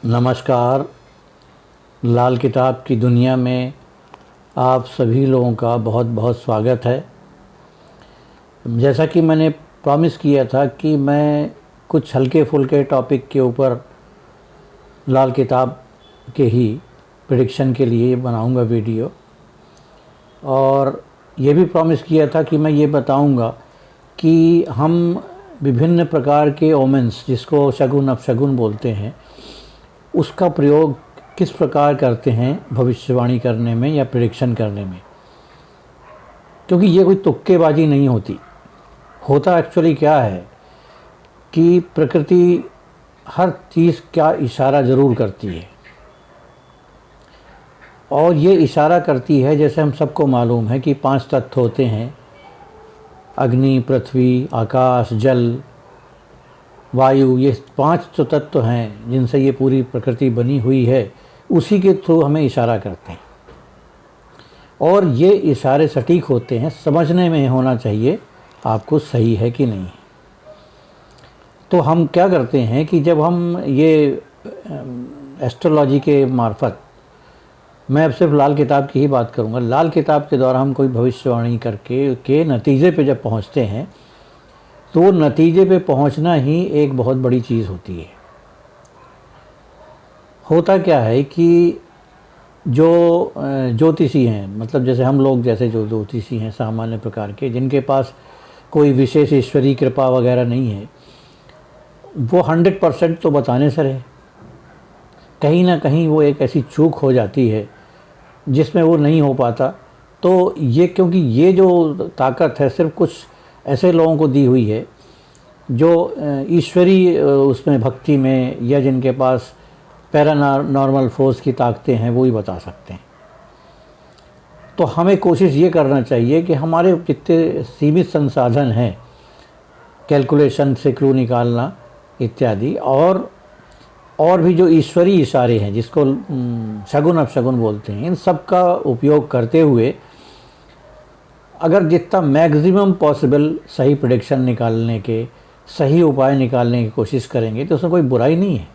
नमस्कार। लाल किताब की दुनिया में आप सभी लोगों का बहुत बहुत स्वागत है। जैसा कि मैंने प्रॉमिस किया था कि मैं कुछ हल्के फुल्के टॉपिक के ऊपर लाल किताब के ही प्रेडिक्शन के लिए बनाऊंगा वीडियो, और ये भी प्रॉमिस किया था कि मैं ये बताऊंगा कि हम विभिन्न प्रकार के ओमेंस, जिसको शगुन अपशगुन बोलते हैं, उसका प्रयोग किस प्रकार करते हैं भविष्यवाणी करने में या प्रेडिक्शन करने में। क्योंकि ये कोई तुक्केबाजी नहीं होती। होता एक्चुअली क्या है कि प्रकृति हर चीज़ का इशारा ज़रूर करती है, और ये इशारा करती है, जैसे हम सबको मालूम है कि 5 तत्व होते हैं: अग्नि, पृथ्वी, आकाश, जल, वायु। ये 5 जो तत्व हैं जिनसे ये पूरी प्रकृति बनी हुई है, उसी के थ्रू हमें इशारा करते हैं। और ये इशारे सटीक होते हैं, समझने में होना चाहिए आपको सही है कि नहीं। तो हम क्या करते हैं कि जब हम ये एस्ट्रोलॉजी के मार्फत, मैं अब सिर्फ लाल किताब की ही बात करूँगा, लाल किताब के द्वारा हम कोई भविष्यवाणी करके के नतीजे पे जब पहुँचते हैं, तो नतीजे पे पहुंचना ही एक बहुत बड़ी चीज़ होती है। होता क्या है कि जो ज्योतिषी हैं, मतलब जैसे हम लोग जैसे जो ज्योतिषी हैं सामान्य प्रकार के, जिनके पास कोई विशेष ईश्वरीय कृपा वगैरह नहीं है, वो 100% तो बताने से रहे। कहीं ना कहीं वो एक ऐसी चूक हो जाती है जिसमें वो नहीं हो पाता। तो ये, क्योंकि ये जो ताकत है सिर्फ कुछ ऐसे लोगों को दी हुई है जो ईश्वरीय उसमें भक्ति में, या जिनके पास पैरानॉर्मल फोर्स की ताकतें हैं, वो ही बता सकते हैं। तो हमें कोशिश ये करना चाहिए कि हमारे जितने सीमित संसाधन हैं, कैलकुलेशन से क्लू निकालना इत्यादि, और भी जो ईश्वरीय इशारे हैं जिसको शगुन अपशगुन बोलते हैं, इन सब का उपयोग करते हुए अगर जितना मैक्सिमम पॉसिबल सही प्रेडिक्शन निकालने के, सही उपाय निकालने की कोशिश करेंगे, तो उसमें कोई बुराई नहीं है।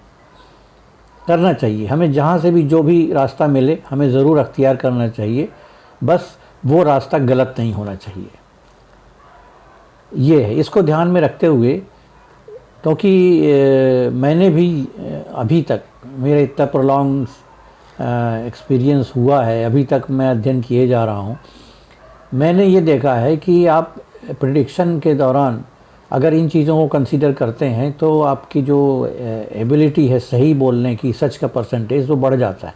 करना चाहिए हमें, जहाँ से भी जो भी रास्ता मिले हमें ज़रूर अख्तियार करना चाहिए। बस वो रास्ता गलत नहीं होना चाहिए। ये है, इसको ध्यान में रखते हुए, क्योंकि मैंने भी अभी तक, मेरा इतना प्रोलॉन्ग एक्सपीरियंस हुआ है, अभी तक मैं अध्ययन किए जा रहा हूँ, मैंने ये देखा है कि आप प्रेडिक्शन के दौरान अगर इन चीज़ों को कंसीडर करते हैं तो आपकी जो एबिलिटी है सही बोलने की, सच का परसेंटेज, वो बढ़ जाता है।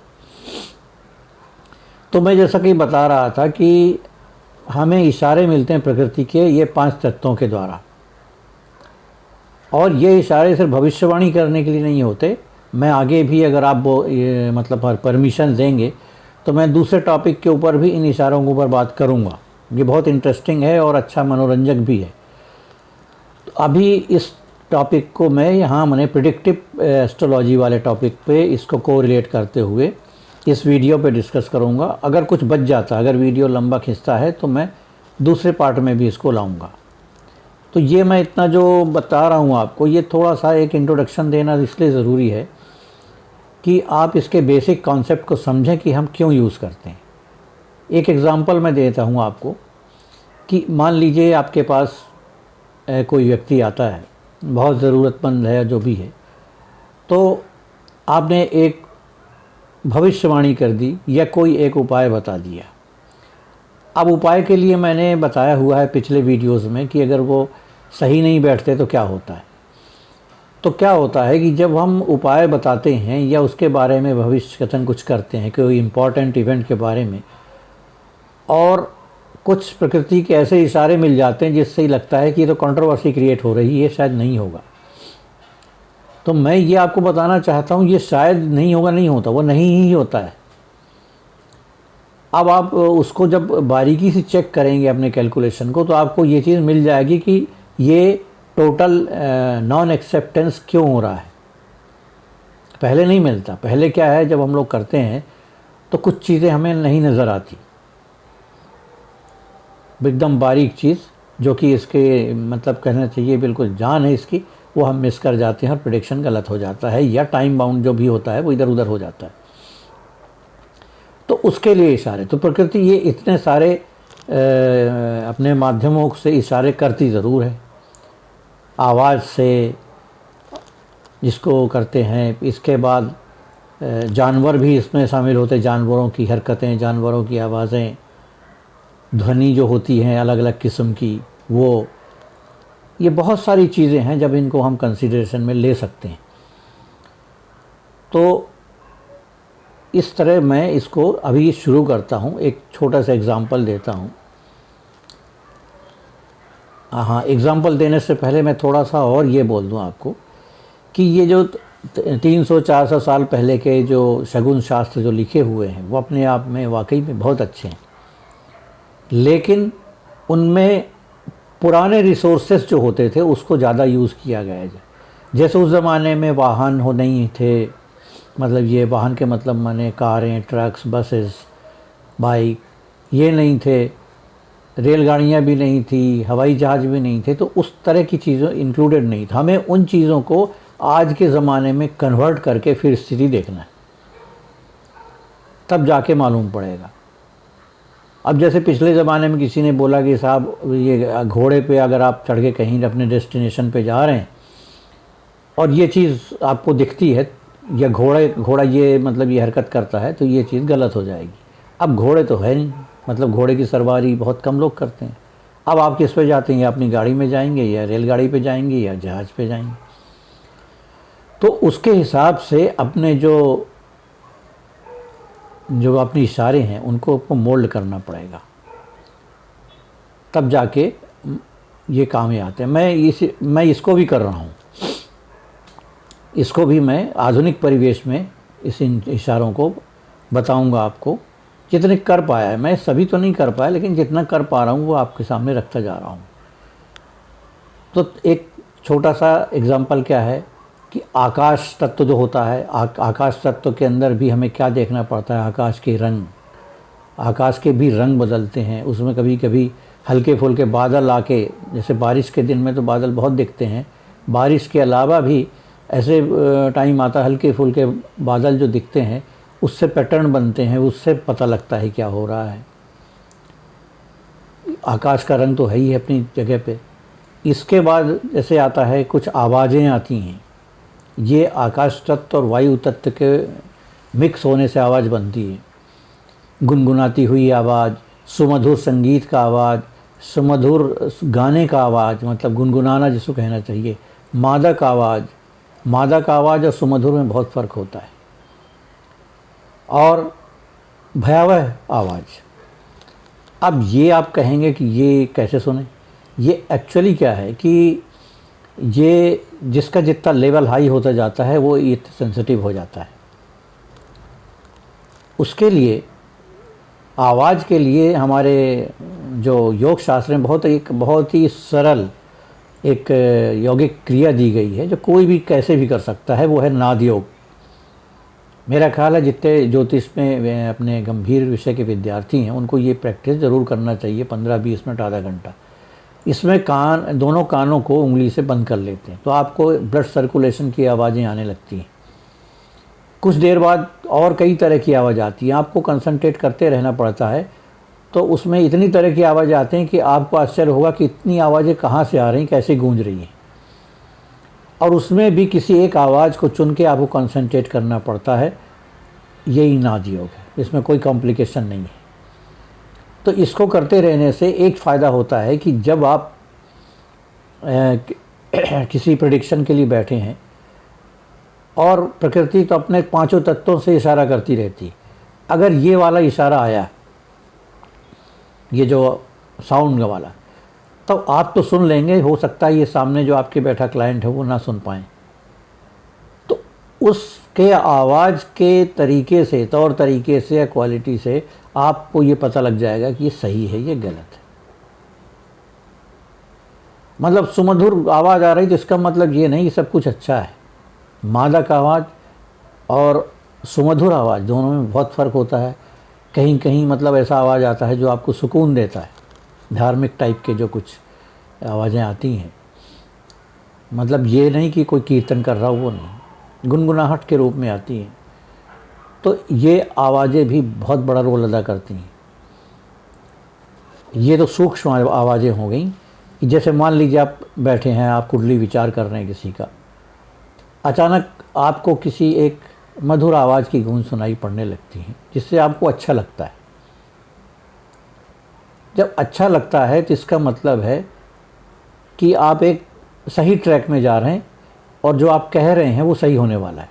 तो मैं जैसा कि बता रहा था कि हमें इशारे मिलते हैं प्रकृति के ये 5 तत्वों के द्वारा, और ये इशारे सिर्फ भविष्यवाणी करने के लिए नहीं होते। मैं आगे भी, अगर आप मतलब परमिशन देंगे, तो मैं दूसरे टॉपिक के ऊपर भी इन इशारों के ऊपर बात करूँगा। ये बहुत इंटरेस्टिंग है और अच्छा मनोरंजक भी है। तो अभी इस टॉपिक को मैं यहाँ, मैंने प्रिडिक्टिव एस्ट्रोलॉजी वाले टॉपिक पे इसको कोरिलेट करते हुए इस वीडियो पे डिस्कस करूँगा। अगर कुछ बच जाता, अगर वीडियो लंबा खिंचता है, तो मैं दूसरे पार्ट में भी इसको लाऊँगा। तो ये मैं इतना जो बता रहा हूँ आपको, ये थोड़ा सा एक इंट्रोडक्शन देना इसलिए ज़रूरी है कि आप इसके बेसिक कॉन्सेप्ट को समझें कि हम क्यों यूज़ करते हैं। एक एग्ज़ाम्पल मैं देता हूँ आपको कि मान लीजिए आपके पास कोई व्यक्ति आता है, बहुत ज़रूरतमंद है, जो भी है, तो आपने एक भविष्यवाणी कर दी या कोई एक उपाय बता दिया। अब उपाय के लिए मैंने बताया हुआ है पिछले वीडियोस में कि अगर वो सही नहीं बैठते तो क्या होता है। तो क्या होता है कि जब हम उपाय बताते हैं या उसके बारे में भविष्य कथन कुछ करते हैं, कोई इम्पॉर्टेंट इवेंट के बारे में, और कुछ प्रकृति के ऐसे इशारे मिल जाते हैं जिससे ही लगता है कि ये तो कंट्रोवर्सी क्रिएट हो रही है, शायद नहीं होगा। तो मैं ये आपको बताना चाहता हूँ, ये शायद नहीं होगा, नहीं होता, वो नहीं ही होता है। अब आप उसको जब बारीकी से चेक करेंगे अपने कैलकुलेशन को, तो आपको ये चीज़ मिल जाएगी कि ये टोटल नॉन एक्सेप्टेंस क्यों हो रहा है। पहले नहीं मिलता। पहले क्या है, जब हम लोग करते हैं तो कुछ चीज़ें हमें नहीं नज़र आती, एकदम बारीक चीज़, जो कि इसके मतलब कहना चाहिए बिल्कुल जान है इसकी, वो हम मिस कर जाते हैं और प्रेडिक्शन गलत हो जाता है, या टाइम बाउंड जो भी होता है वो इधर उधर हो जाता है। तो उसके लिए इशारे, तो प्रकृति ये इतने सारे अपने माध्यमों से इशारे करती ज़रूर है। आवाज़ से जिसको करते हैं, इसके बाद जानवर भी इसमें शामिल होते, जानवरों की हरकतें, जानवरों की आवाज़ें, ध्वनि जो होती हैं अलग अलग किस्म की, वो ये बहुत सारी चीज़ें हैं जब इनको हम कंसिडरेशन में ले सकते हैं। तो इस तरह मैं इसको अभी शुरू करता हूँ, एक छोटा सा एग्ज़ाम्पल देता हूँ। हाँ, एग्ज़ाम्पल देने से पहले मैं थोड़ा सा और ये बोल दूँ आपको कि ये जो 300-400 साल पहले के जो शगुन शास्त्र जो लिखे हुए हैं वो अपने आप में वाकई में बहुत अच्छे हैं, लेकिन उनमें पुराने रिसोर्सेस जो होते थे उसको ज़्यादा यूज़ किया गया है। जैसे उस ज़माने में वाहन हो नहीं थे, मतलब ये वाहन के मतलब माने कारें, ट्रक्स, बसेस, बाइक ये नहीं थे, रेलगाड़ियाँ भी नहीं थी, हवाई जहाज़ भी नहीं थे, तो उस तरह की चीज़ों इंक्लूडेड नहीं था। हमें उन चीज़ों को आज के ज़माने में कन्वर्ट करके फिर स्थिति देखना है, तब जाके मालूम पड़ेगा। अब जैसे पिछले ज़माने में किसी ने बोला कि साहब ये घोड़े पे अगर आप चढ़ के कहीं अपने डेस्टिनेशन पे जा रहे हैं और ये चीज़ आपको दिखती है, या घोड़ा ये मतलब ये हरकत करता है, तो ये चीज़ गलत हो जाएगी। अब घोड़े तो है नहीं, मतलब घोड़े की सवारी बहुत कम लोग करते हैं। अब आप किस पे जाते हैं, या अपनी गाड़ी में जाएंगे, या रेलगाड़ी पे जाएंगे, या जहाज़ पे जाएंगे। तो उसके हिसाब से अपने जो अपने इशारे हैं उनको मोल्ड करना पड़ेगा, तब जाके ये काम में आते हैं। मैं इसको भी कर रहा हूँ, इसको भी मैं आधुनिक परिवेश में इस इशारों को बताऊंगा आपको, जितने कर पाया है। मैं सभी तो नहीं कर पाया, लेकिन जितना कर पा रहा हूँ वो आपके सामने रखता जा रहा हूँ। तो एक छोटा सा एग्जांपल क्या है कि आकाश तत्व जो होता है, आकाश तत्व के अंदर भी हमें क्या देखना पड़ता है, आकाश के रंग, आकाश के भी रंग बदलते हैं। उसमें कभी कभी हल्के फुल्के बादल आके, जैसे बारिश के दिन में तो बादल बहुत दिखते हैं, बारिश के अलावा भी ऐसे टाइम आता है हल्के फुल्के बादल जो दिखते हैं, उससे पैटर्न बनते हैं, उससे पता लगता है क्या हो रहा है। आकाश का रंग तो है ही अपनी जगह पे। इसके बाद जैसे आता है कुछ आवाज़ें आती हैं, ये आकाश तत्व और वायु तत्व के मिक्स होने से आवाज़ बनती है। गुनगुनाती हुई आवाज़, सुमधुर संगीत का आवाज़, सुमधुर गाने का आवाज़, मतलब गुनगुनाना जिसको कहना चाहिए, मादक आवाज़ और सुमधुर में बहुत फ़र्क होता है। और भयावह आवाज़, अब ये आप कहेंगे कि ये कैसे सुने। ये एक्चुअली क्या है कि ये जिसका जितना लेवल हाई होता जाता है वो ये सेंसिटिव हो जाता है। उसके लिए आवाज़ के लिए हमारे जो योग शास्त्र में बहुत ही सरल एक यौगिक क्रिया दी गई है, जो कोई भी कैसे भी कर सकता है, वो है नाद योग। मेरा ख्याल है जितने ज्योतिष में अपने गंभीर विषय के विद्यार्थी हैं उनको ये प्रैक्टिस ज़रूर करना चाहिए, 15-20 मिनट, आधा घंटा। इसमें दोनों कानों को उंगली से बंद कर लेते हैं, तो आपको ब्लड सर्कुलेशन की आवाज़ें आने लगती हैं। कुछ देर बाद और कई तरह की आवाज़ आती हैं, आपको कंसंट्रेट करते रहना पड़ता है। तो उसमें इतनी तरह की आवाज़ आती हैं कि आपको आश्चर्य होगा कि इतनी आवाज़ें कहाँ से आ रही हैं, कैसे गूंज रही हैं। और उसमें भी किसी एक आवाज़ को चुन के आपको कंसंट्रेट करना पड़ता है। यही नाद योग है, इसमें कोई कॉम्प्लिकेशन नहीं है। तो इसको करते रहने से एक फ़ायदा होता है कि जब आप किसी प्रेडिक्शन के लिए बैठे हैं, और प्रकृति तो अपने 5 तत्वों से इशारा करती रहती है, अगर ये वाला इशारा आया, ये जो साउंड वाला, तो आप तो सुन लेंगे, हो सकता है ये सामने जो आपके बैठा क्लाइंट है वो ना सुन पाएँ। तो उसके आवाज़ के तरीके से, तौर तरीके से या क्वालिटी से आपको ये पता लग जाएगा कि ये सही है, ये गलत है। मतलब सुमधुर आवाज़ आ रही तो इसका मतलब ये नहीं सब कुछ अच्छा है। मादक आवाज़ और सुमधुर आवाज़ दोनों में बहुत फ़र्क होता है। कहीं कहीं मतलब ऐसा आवाज़ आता है जो आपको सुकून देता है, धार्मिक टाइप के जो कुछ आवाज़ें आती हैं। मतलब ये नहीं कि कोई कीर्तन कर रहा हो, वो नहीं, गुनगुनाहट के रूप में आती हैं। तो ये आवाज़ें भी बहुत बड़ा रोल अदा करती हैं। ये तो सूक्ष्म आवाज़ें हो गई कि जैसे मान लीजिए आप बैठे हैं, आप कुंडली विचार कर रहे हैं किसी का, अचानक आपको किसी एक मधुर आवाज़ की गूंज सुनाई पड़ने लगती है जिससे आपको अच्छा लगता है। जब अच्छा लगता है तो इसका मतलब है कि आप एक सही ट्रैक में जा रहे हैं और जो आप कह रहे हैं वो सही होने वाला है।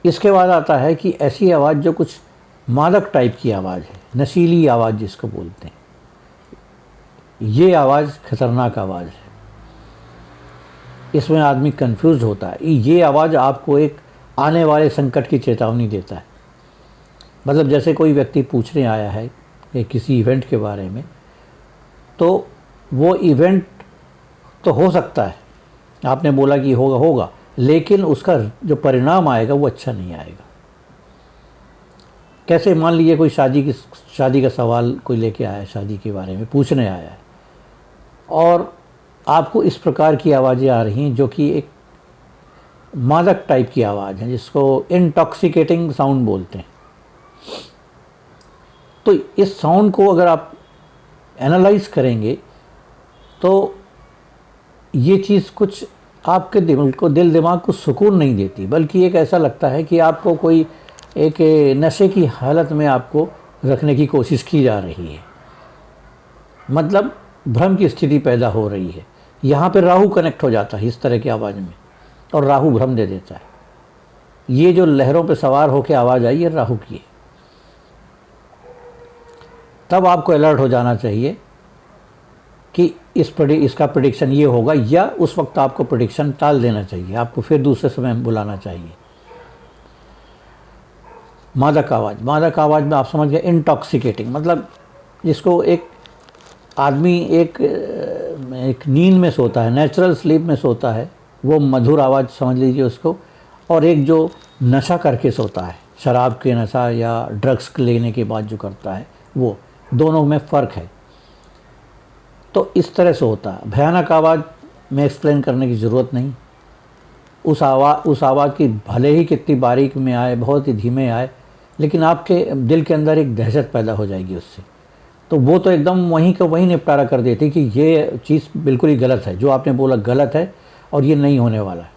इसके बाद आता है कि ऐसी आवाज़ जो कुछ मादक टाइप की आवाज़ है, नशीली आवाज़ जिसको बोलते हैं, ये आवाज़ खतरनाक आवाज़ है। इसमें आदमी कंफ्यूज होता है। ये आवाज़ आपको एक आने वाले संकट की चेतावनी देता है। मतलब जैसे कोई व्यक्ति पूछने आया है किसी इवेंट के बारे में, तो वो इवेंट तो हो सकता है, आपने बोला कि होगा होगा, लेकिन उसका जो परिणाम आएगा वो अच्छा नहीं आएगा। कैसे, मान लीजिए कोई शादी का सवाल कोई लेके आया है, शादी के बारे में पूछने आया है, और आपको इस प्रकार की आवाज़ें आ रही हैं जो कि एक मादक टाइप की आवाज़ है, जिसको इंटॉक्सिकेटिंग साउंड बोलते हैं। तो इस साउंड को अगर आप एनालाइज करेंगे तो ये चीज़ कुछ आपके दिल दिमाग को सुकून नहीं देती, बल्कि एक ऐसा लगता है कि आपको कोई एक नशे की हालत में आपको रखने की कोशिश की जा रही है। मतलब भ्रम की स्थिति पैदा हो रही है। यहाँ पे राहु कनेक्ट हो जाता है इस तरह की आवाज़ में, और राहु भ्रम दे देता है। ये जो लहरों पे सवार होकर आवाज़ आई, ये राहु की है। तब आपको अलर्ट हो जाना चाहिए कि इसका प्रेडिक्शन ये होगा, या उस वक्त आपको प्रेडिक्शन टाल देना चाहिए, आपको फिर दूसरे समय बुलाना चाहिए। मादक आवाज़ में आप समझ गए, इंटॉक्सिकेटिंग, मतलब जिसको एक आदमी एक नींद में सोता है, नेचुरल स्लीप में सोता है, वो मधुर आवाज़ समझ लीजिए उसको। और एक जो नशा करके सोता है, शराब के नशा या ड्रग्स लेने के बाद जो करता है, वो दोनों में फ़र्क है। तो इस तरह से होता है। भयानक आवाज़ में एक्सप्लेन करने की ज़रूरत नहीं। उस आवाज़ की भले ही कितनी बारीक में आए, बहुत ही धीमे आए, लेकिन आपके दिल के अंदर एक दहशत पैदा हो जाएगी उससे। तो वो तो एकदम वहीं का वहीं निपटारा कर देती कि ये चीज़ बिल्कुल ही गलत है, जो आपने बोला गलत है और ये नहीं होने वाला है।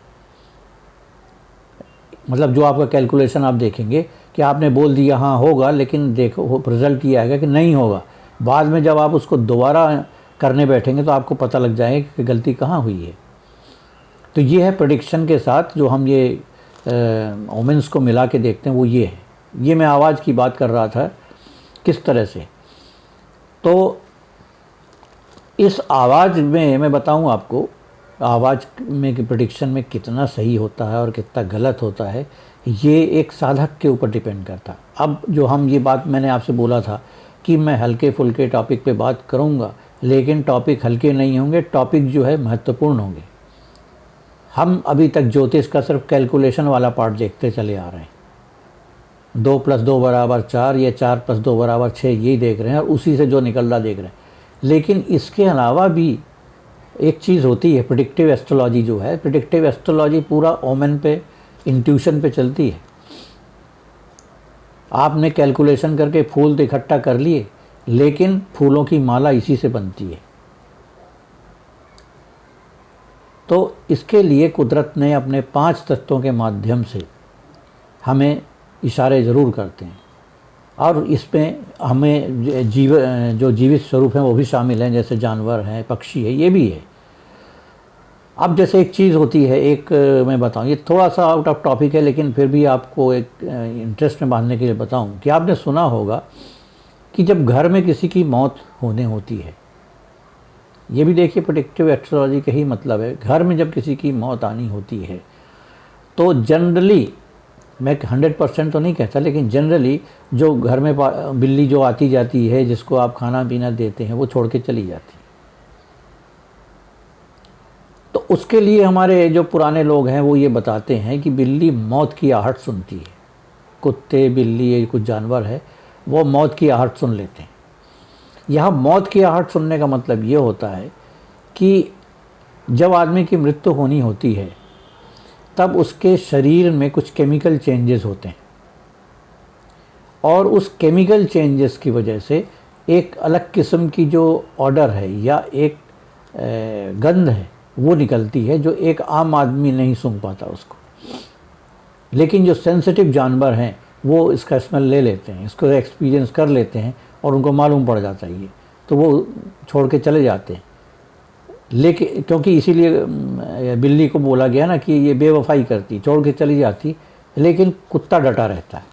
मतलब जो आपका कैलकुलेशन आप देखेंगे कि आपने बोल दिया हाँ होगा, लेकिन देखो रिज़ल्ट ये आएगा कि नहीं होगा। बाद में जब आप उसको दोबारा करने बैठेंगे तो आपको पता लग जाएगा कि गलती कहाँ हुई है। तो ये है प्रेडिक्शन के साथ जो हम ये ओमेंस को मिला के देखते हैं, वो ये है। ये मैं आवाज़ की बात कर रहा था किस तरह से। तो इस आवाज़ में मैं बताऊं आपको, आवाज़ में कि प्रेडिक्शन में कितना सही होता है और कितना गलत होता है, ये एक साधक के ऊपर डिपेंड करता है। अब जो हम ये बात मैंने आपसे बोला था कि मैं हल्के फुल्के टॉपिक पे बात करूँगा, लेकिन टॉपिक हल्के नहीं होंगे, टॉपिक जो है महत्वपूर्ण होंगे। हम अभी तक ज्योतिष का सिर्फ कैलकुलेशन वाला पार्ट देखते चले आ रहे हैं, 2 + 2 = 4 या 4 + 2 = 6, यही देख रहे हैं और उसी से जो निकल रहा देख रहे हैं। लेकिन इसके अलावा भी एक चीज़ होती है, प्रेडिक्टिव एस्ट्रोलॉजी जो है। प्रेडिक्टिव एस्ट्रोलॉजी पूरा ओमेन पे, इंट्यूशन पे चलती है। आपने कैलकुलेशन करके फूल तो इकट्ठा कर लिए, लेकिन फूलों की माला इसी से बनती है। तो इसके लिए कुदरत ने अपने 5 तत्वों के माध्यम से हमें इशारे ज़रूर करते हैं, और इसमें हमें जो जीवित स्वरूप हैं वो भी शामिल हैं, जैसे जानवर हैं, पक्षी है, ये भी है। अब जैसे एक चीज़ होती है, एक मैं बताऊं, ये थोड़ा सा आउट ऑफ टॉपिक है, लेकिन फिर भी आपको एक इंटरेस्ट में बांधने के लिए बताऊं कि आपने सुना होगा कि जब घर में किसी की मौत होने होती है, ये भी देखिए प्रेडिक्टिव एस्ट्रोलॉजी का ही मतलब है। घर में जब किसी की मौत आनी होती है तो जनरली, मैं 100% तो नहीं कहता, लेकिन जनरली जो घर में बिल्ली जो आती जाती है, जिसको आप खाना पीना देते हैं, वो छोड़ के चली जाती है। तो उसके लिए हमारे जो पुराने लोग हैं वो ये बताते हैं कि बिल्ली मौत की आहट सुनती है। कुत्ते, बिल्ली, ये कुछ जानवर है, वो मौत की आहट सुन लेते हैं। यहाँ मौत की आहट सुनने का मतलब ये होता है कि जब आदमी की मृत्यु होनी होती है तब उसके शरीर में कुछ केमिकल चेंजेस होते हैं और उस केमिकल चेंजेस की वजह से एक अलग किस्म की जो ऑडर है या एक गंध है वो निकलती है, जो एक आम आदमी नहीं सूंघ पाता उसको। लेकिन जो सेंसिटिव जानवर हैं वो इसका स्मेल ले लेते हैं, इसको एक्सपीरियंस कर लेते हैं और उनको मालूम पड़ जाता है ये, तो वो छोड़ के चले जाते हैं। लेकिन क्योंकि इसीलिए बिल्ली को बोला गया ना कि ये बेवफाई करती, छोड़ के चली जाती, लेकिन कुत्ता डटा रहता है।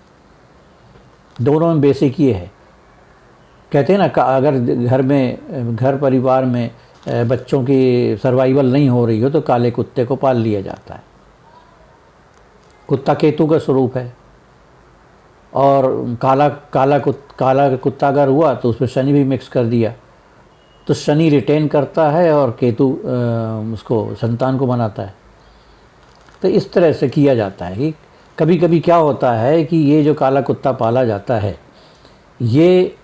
दोनों में बेसिक ये है। कहते हैं ना, अगर घर परिवार में बच्चों की सर्वाइवल नहीं हो रही हो तो काले कुत्ते को पाल लिया जाता है। कुत्ता केतु का स्वरूप है और काला कुत्ता अगर हुआ तो उसमें शनि भी मिक्स कर दिया तो शनि रिटेन करता है और केतु उसको संतान को बनाता है। तो इस तरह से किया जाता है कि कभी कभी क्या होता है कि ये जो काला कुत्ता पाला जाता है ये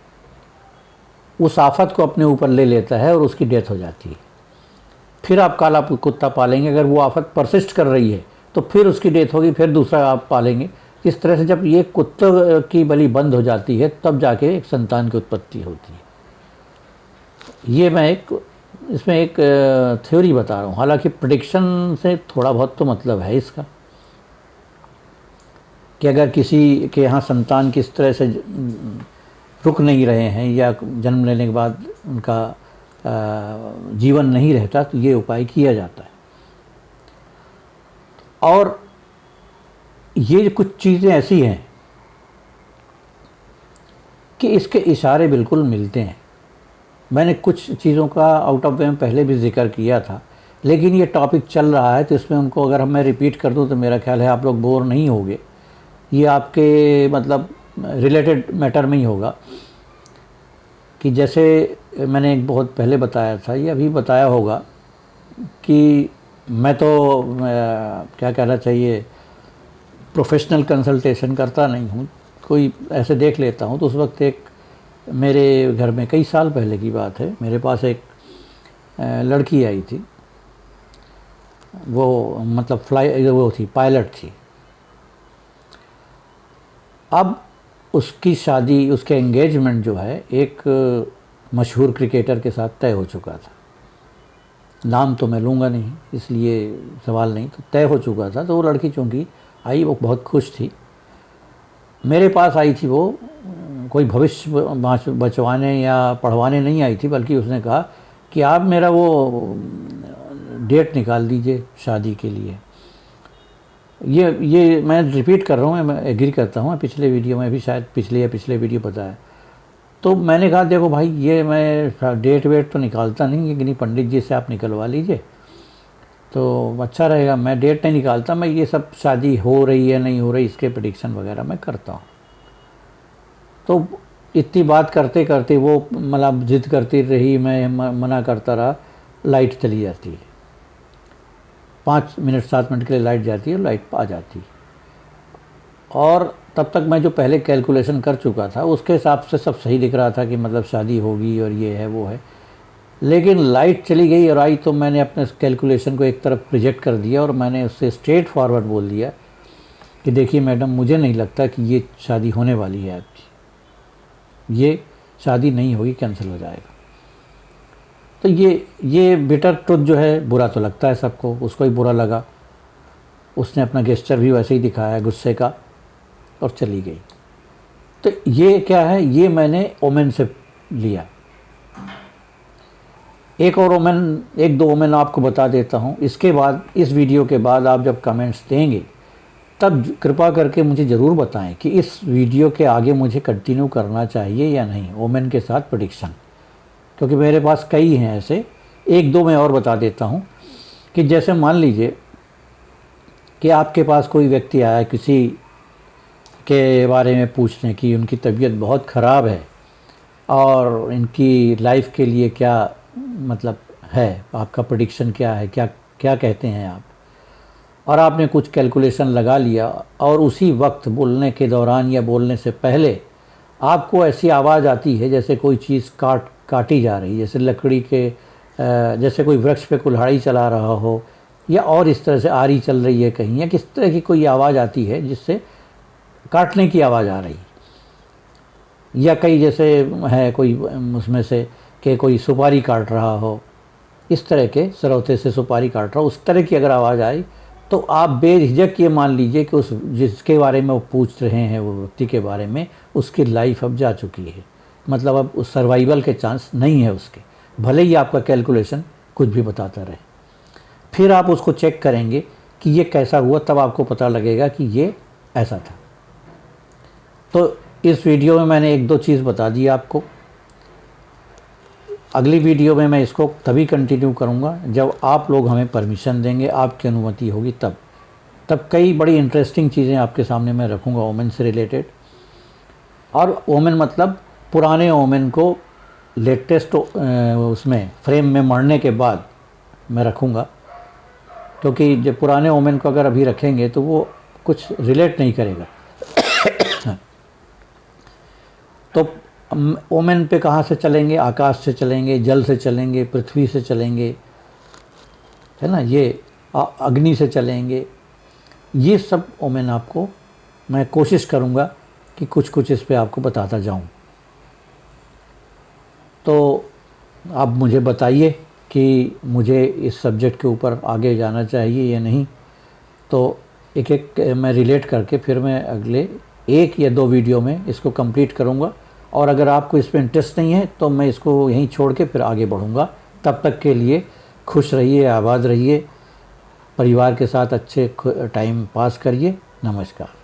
उस आफत को अपने ऊपर ले लेता है और उसकी डेथ हो जाती है। फिर आप काला कुत्ता पालेंगे, अगर वो आफत परसिस्ट कर रही है तो फिर उसकी डेथ होगी, फिर दूसरा आप पालेंगे। इस तरह से जब ये कुत्ते की बलि बंद हो जाती है तब जाके एक संतान की उत्पत्ति होती है। ये मैं इसमें एक थ्योरी बता रहा हूँ, हालांकि प्रेडिक्शन से थोड़ा बहुत तो मतलब है इसका कि अगर किसी के यहाँ संतान किस तरह से रुक नहीं रहे हैं या जन्म लेने के बाद उनका जीवन नहीं रहता तो ये उपाय किया जाता है। और ये कुछ चीज़ें ऐसी हैं कि इसके इशारे बिल्कुल मिलते हैं। मैंने कुछ चीज़ों का आउट ऑफ वे में पहले भी जिक्र किया था, लेकिन ये टॉपिक चल रहा है तो इसमें उनको अगर मैं रिपीट कर दूं तो मेरा ख्याल है आप लोग बोर नहीं होगे। ये आपके मतलब रिलेटेड मैटर में ही होगा कि जैसे मैंने एक बहुत पहले बताया था, ये अभी बताया होगा कि मैं तो क्या कहना चाहिए प्रोफेशनल कंसल्टेशन करता नहीं हूँ, कोई ऐसे देख लेता हूँ। तो उस वक्त एक मेरे घर में कई साल पहले की बात है, मेरे पास एक लड़की आई थी, वो मतलब वो थी, पायलट थी। अब उसकी शादी, उसके एंगेजमेंट जो है एक मशहूर क्रिकेटर के साथ तय हो चुका था। नाम तो मैं लूँगा नहीं इसलिए सवाल नहीं, तो तय हो चुका था। तो वो लड़की चूँकि आई वो बहुत खुश थी, मेरे पास आई थी। वो कोई भविष्य बचवाने या पढ़वाने नहीं आई थी, बल्कि उसने कहा कि आप मेरा वो डेट निकाल दीजिए शादी के लिए। ये मैं रिपीट कर रहा हूँ, मैं एग्री करता हूँ, पिछले वीडियो में भी शायद पिछले वीडियो बताया। तो मैंने कहा देखो भाई, ये मैं डेट वेट तो निकालता नहीं, लेकिन पंडित जी से आप निकलवा लीजिए तो अच्छा रहेगा। मैं डेट नहीं निकालता, मैं ये सब शादी हो रही है नहीं हो रही इसके प्रेडिक्शन वगैरह मैं करता हूँ। तो इतनी बात करते करते वो मतलब जिद करती रही, मैं मना करता रहा, लाइट चली जाती है। 5 मिनट 7 मिनट के लिए लाइट जाती है, लाइट आ जाती है। और तब तक मैं जो पहले कैलकुलेशन कर चुका था उसके हिसाब से सब सही दिख रहा था कि मतलब शादी होगी और ये है वो है। लेकिन लाइट चली गई और आई तो मैंने अपने कैलकुलेशन को एक तरफ रिजेक्ट कर दिया और मैंने उससे स्ट्रेट फॉरवर्ड बोल दिया कि देखिए मैडम, मुझे नहीं लगता कि ये शादी होने वाली है आपकी, ये शादी नहीं होगी, कैंसिल हो जाएगा। तो ये बिटर ट्रुथ जो है, बुरा तो लगता है सबको, उसको ही बुरा लगा। उसने अपना गेस्चर भी वैसे ही दिखाया गुस्से का और चली गई। तो ये क्या है, ये मैंने ओमेन से लिया। एक दो ओमेन आपको बता देता हूँ। इसके बाद, इस वीडियो के बाद आप जब कमेंट्स देंगे तब कृपा करके मुझे ज़रूर बताएं कि इस वीडियो के आगे मुझे कंटिन्यू करना चाहिए या नहीं ओमेन के साथ प्रेडिक्शन, क्योंकि मेरे पास कई हैं ऐसे। एक दो मैं और बता देता हूँ कि जैसे मान लीजिए कि आपके पास कोई व्यक्ति आया किसी के बारे में पूछने की, उनकी तबीयत बहुत ख़राब है और इनकी लाइफ के लिए क्या मतलब है, आपका प्रेडिक्शन क्या है, क्या कहते हैं आप। और आपने कुछ कैलकुलेशन लगा लिया और उसी वक्त बोलने के दौरान या बोलने से पहले आपको ऐसी आवाज़ आती है जैसे कोई चीज़ काटी जा रही है, जैसे लकड़ी के जैसे कोई वृक्ष पे कुल्हाड़ी चला रहा हो, या और इस तरह से आरी चल रही है कहीं, या किस तरह की कोई आवाज़ आती है जिससे काटने की आवाज़ आ रही है, या कई जैसे है कोई उसमें से कि कोई सुपारी काट रहा हो, इस तरह के सरौते से सुपारी काट रहा हो, उस तरह की अगर आवाज़ आई तो आप बेझिझक ये मान लीजिए कि उस जिसके बारे में वो पूछ रहे हैं, वो व्यक्ति के बारे में, उसकी लाइफ अब जा चुकी है। मतलब अब उस सर्वाइवल के चांस नहीं है उसके, भले ही आपका कैलकुलेशन कुछ भी बताता रहे। फिर आप उसको चेक करेंगे कि ये कैसा हुआ, तब आपको पता लगेगा कि ये ऐसा था। तो इस वीडियो में मैंने एक दो चीज़ बता दी आपको। अगली वीडियो में मैं इसको तभी कंटिन्यू करूँगा जब आप लोग हमें परमिशन देंगे, आपकी अनुमति होगी तब कई बड़ी इंटरेस्टिंग चीज़ें आपके सामने मैं रखूँगा ओमेन से रिलेटेड। और ओमेन मतलब पुराने ओमेन को लेटेस्ट उसमें फ्रेम में मरने के बाद मैं रखूँगा, क्योंकि जब पुराने ओमेन को अगर अभी रखेंगे तो वो कुछ रिलेट नहीं करेगा। तो ओमेन पे कहाँ से चलेंगे? आकाश से चलेंगे, जल से चलेंगे, पृथ्वी से चलेंगे, है ना, ये अग्नि से चलेंगे। ये सब ओमेन आपको मैं कोशिश करूँगा कि कुछ कुछ इस पे आपको बताता जाऊँ। तो आप मुझे बताइए कि मुझे इस सब्जेक्ट के ऊपर आगे जाना चाहिए या नहीं। तो एक एक मैं रिलेट करके फिर मैं अगले 1 या 2 वीडियो में इसको कंप्लीट करूँगा। और अगर आपको इस पर इंटरेस्ट नहीं है तो मैं इसको यहीं छोड़ के फिर आगे बढ़ूँगा। तब तक के लिए खुश रहिए, आबाद रहिए, परिवार के साथ अच्छे टाइम पास करिए। नमस्कार।